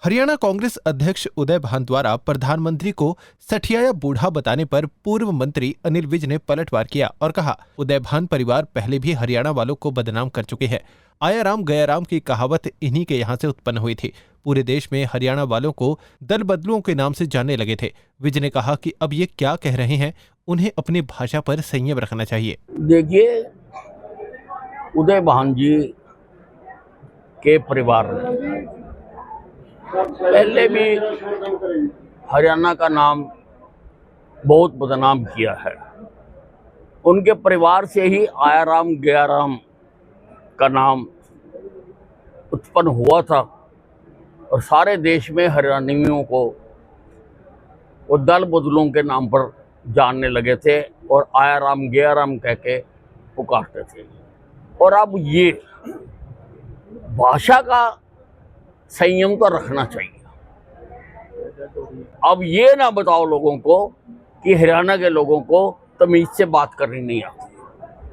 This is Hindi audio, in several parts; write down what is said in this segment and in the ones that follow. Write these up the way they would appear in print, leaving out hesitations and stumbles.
हरियाणा कांग्रेस अध्यक्ष उदय भान द्वारा प्रधानमंत्री को सठियाया बूढ़ा बताने पर पूर्व मंत्री अनिल विज ने पलटवार किया और कहा, उदय भान परिवार पहले भी हरियाणा वालों को बदनाम कर चुके हैं। आया राम गया राम की कहावत इन्हीं के यहाँ से उत्पन्न हुई थी। पूरे देश में हरियाणा वालों को दल बदलुओं के नाम से जानने लगे थे। विज ने कहा कि अब ये क्या कह रहे हैं, उन्हें अपनी भाषा पर संयम रखना चाहिए। देखिए, उदय भान जी के परिवार ने पहले भी हरियाणा का नाम बहुत बदनाम किया है। उनके परिवार से ही आया राम गया राम का नाम उत्पन्न हुआ था और सारे देश में हरियाणवियों को वो दल बदलुओं के नाम पर जानने लगे थे और आया राम गया राम कह के पुकारते थे। और अब ये भाषा का संयम तो रखना चाहिए। अब ये ना बताओ लोगों को कि हरियाणा के लोगों को तमीज से बात करनी नहीं आती,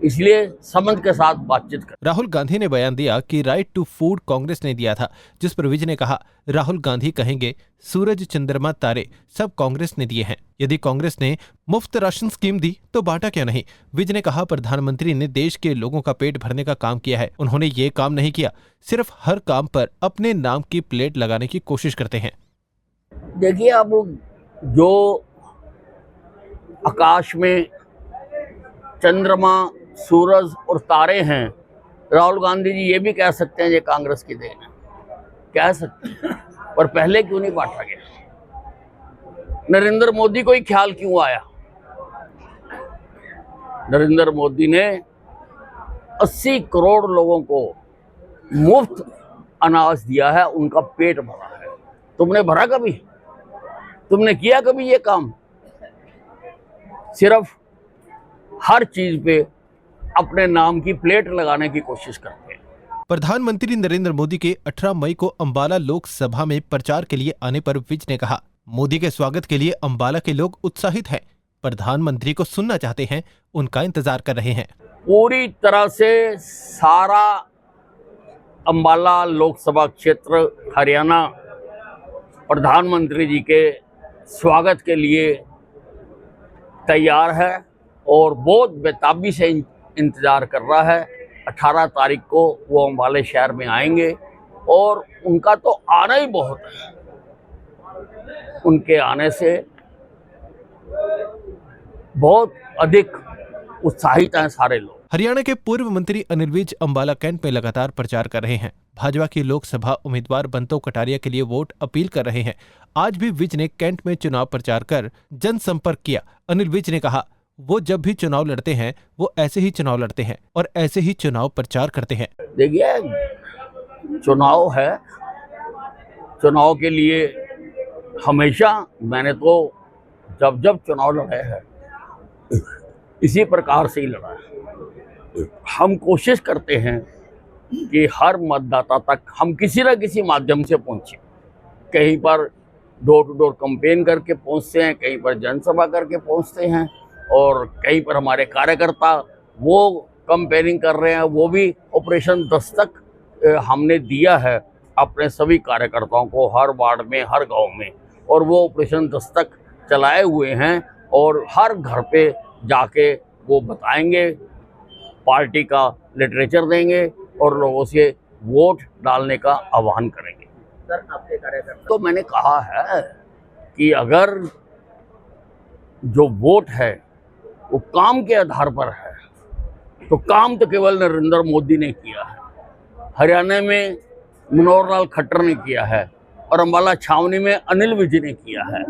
इसलिए समझ के साथ बातचीत कर। राहुल गांधी ने बयान दिया कि राइट टू फूड कांग्रेस ने दिया था, जिस पर विज ने कहा, राहुल गांधी कहेंगे सूरज चंद्रमा तारे सब कांग्रेस ने दिए हैं। यदि कांग्रेस ने मुफ्त राशन स्कीम दी तो बांटा क्यों नहीं। विज ने कहा, प्रधानमंत्री ने देश के लोगों का पेट भरने का काम किया है, उन्होंने ये काम नहीं किया। सिर्फ हर काम पर अपने नाम की प्लेट लगाने की कोशिश करते हैं। देखिए, अब जो आकाश में चंद्रमा सूरज और तारे हैं, राहुल गांधी जी ये भी कह सकते हैं ये कांग्रेस की देन है, कह सकते हैं, पर पहले क्यों नहीं बांटा गया? नरेंद्र मोदी को ही ख्याल क्यों आया? नरेंद्र मोदी ने 80 करोड़ लोगों को मुफ्त अनाज दिया है, उनका पेट भरा है। तुमने भरा कभी? तुमने किया कभी ये काम? सिर्फ हर चीज पे अपने नाम की प्लेट लगाने की कोशिश करते हैं। प्रधानमंत्री नरेंद्र मोदी के 18 मई को अंबाला लोकसभा में प्रचार के लिए आने पर विज ने कहा, मोदी के स्वागत के लिए अंबाला के लोग उत्साहित हैं, प्रधानमंत्री को सुनना चाहते हैं, उनका इंतजार कर रहे हैं। पूरी तरह से सारा अंबाला लोकसभा क्षेत्र हरियाणा प्रधानमंत्री जी के स्वागत के लिए तैयार है और बहुत बेताबी से इंतजार कर रहा है। 18 तारीख को वो अंबाला शहर में आएंगे और उनका तो आना ही बहुत है। उनके आने से बहुत अधिक उत्साहित हैं सारे लोग। हरियाणा के पूर्व मंत्री अनिल विज अंबाला कैंट में लगातार प्रचार कर रहे हैं। भाजपा की लोकसभा उम्मीदवार बंतो कटारिया के लिए वोट अपील कर रहे हैं। आज भी विज ने कैंट में चुनाव प्रचार कर जनसंपर्क किया। अनिल विज ने कहा, वो जब भी चुनाव लड़ते हैं वो ऐसे ही चुनाव लड़ते हैं और ऐसे ही चुनाव प्रचार करते हैं। देखिए, चुनाव है, चुनाव के लिए हमेशा मैंने तो जब जब चुनाव लड़े हैं इसी प्रकार से ही लड़ा है। हम कोशिश करते हैं कि हर मतदाता तक हम किसी न किसी माध्यम से पहुंचे। कहीं पर डोर टू डोर कैंपेन करके पहुंचते हैं, कहीं पर जनसभा करके पहुंचते हैं और कहीं पर हमारे कार्यकर्ता वो कैंपेनिंग कर रहे हैं। वो भी ऑपरेशन दस्तक हमने दिया है अपने सभी कार्यकर्ताओं को हर वार्ड में, हर गांव में, और वो ऑपरेशन दस्तक चलाए हुए हैं और हर घर पे जाके वो बताएंगे, पार्टी का लिटरेचर देंगे और लोगों से वोट डालने का आह्वान करेंगे। सर, आपके कार्यकर्ता तो मैंने कहा है कि अगर जो वोट है वो काम के आधार पर है तो काम तो केवल नरेंद्र मोदी ने किया है, हरियाणा में मनोहर लाल खट्टर ने किया है और अंबाला छावनी में अनिल विज ने किया है।